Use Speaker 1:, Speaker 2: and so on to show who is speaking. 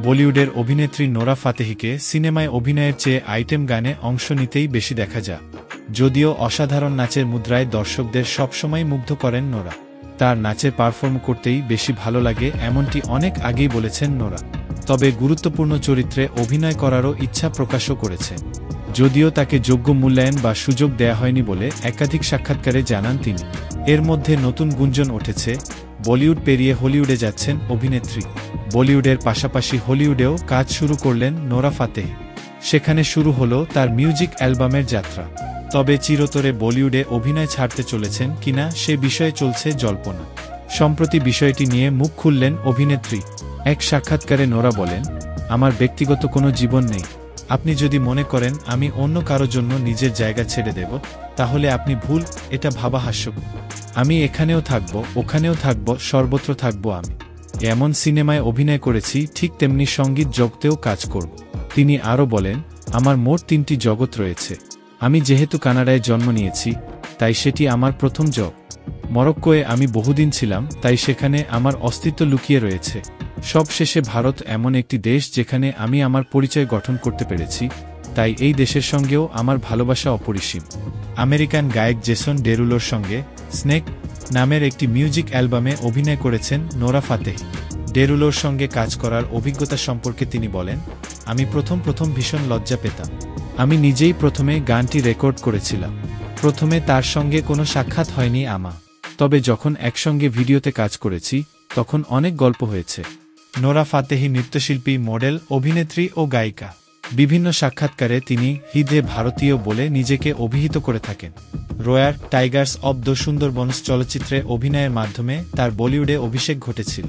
Speaker 1: বলিউডের অভিনেত্রী নোরা ফাতেহিকে সিনেমায় অভিনয়ের চেয়ে আইটেম গানে অংশ নিতেই বেশি দেখা যায়। যদিও অসাধারণ নাচের মুদ্রায় দর্শকদের সবসময় মুগ্ধ করেন নোরা, তার নাচের পারফর্ম করতেই বেশি ভালো লাগে এমনটি অনেক আগেই বলেছেন নোরা। তবে গুরুত্বপূর্ণ চরিত্রে অভিনয় করারও ইচ্ছা প্রকাশও করেছেন, যদিও তাকে যোগ্য মূল্যায়ন বা সুযোগ দেয়া হয়নি বলে একাধিক সাক্ষাৎকারে জানান তিনি। এর মধ্যে নতুন গুঞ্জন উঠেছে, বলিউড পেরিয়ে হলিউডে যাচ্ছেন অভিনেত্রী। বলিউডের পাশাপাশি হলিউডেও কাজ শুরু করলেন নোরা ফাতেহি। সেখানে শুরু হলো তার মিউজিক অ্যালবামের যাত্রা। তবে চিরতরে বলিউডে অভিনয় ছাড়তে চলেছেন কিনা সে বিষয়ে চলছে জল্পনা। সম্প্রতি বিষয়টি নিয়ে মুখ খুললেন অভিনেত্রী। এক সাক্ষাৎকারে নোরা বলেন, আমার ব্যক্তিগত কোনো জীবন নেই। আপনি যদি মনে করেন আমি অন্য কারো জন্য নিজের জায়গা ছেড়ে দেব, তাহলে আপনি ভুল। এটা ভাবা হাস্যকর। আমি এখানেও থাকব, ওখানেও থাকব, সর্বত্র থাকব। আমি এমন সিনেমায় অভিনয় করেছি, ঠিক তেমনি সঙ্গীত জগতেও কাজ করব। তিনি আরও বলেন, আমার মোট 3টি জগৎ রয়েছে। আমি যেহেতু কানাডায় জন্ম নিয়েছি, তাই সেটি আমার প্রথম জগৎ। মরক্কোয়ে আমি বহুদিন ছিলাম, তাই সেখানে আমার অস্তিত্ব লুকিয়ে রয়েছে। সবশেষে ভারত এমন একটি দেশ যেখানে আমি আমার পরিচয় গঠন করতে পেরেছি, তাই এই দেশের সঙ্গেও আমার ভালোবাসা অপরিসীম। আমেরিকান গায়ক জেসন ডেরুলোর সঙ্গে স্নেক নামের একটি মিউজিক অ্যালবামে অভিনয় করেছেন নোরা ফাতেহি। ডেরুলোর সঙ্গে কাজ করার অভিজ্ঞতা সম্পর্কে তিনি বলেন, আমি প্রথম ভীষণ লজ্জা পেতাম। আমি নিজেই প্রথমে গানটি রেকর্ড করেছিলাম। প্রথমে তার সঙ্গে কোনো সাক্ষাৎ হয়নি আমার, তবে যখন একসঙ্গে ভিডিওতে কাজ করেছি তখন অনেক গল্প হয়েছে। নোরা ফাতেহি নৃত্যশিল্পী, মডেল, অভিনেত্রী ও গায়িকা। বিভিন্ন সাক্ষাৎকারে তিনি হিদে ভারতীয় বলে নিজেকে অভিহিত করে থাকেন। Royal Tigers of the Sundarbans চলচ্চিত্রে অভিনয়ের মাধ্যমে তার বলিউডে অভিষেক ঘটেছিল।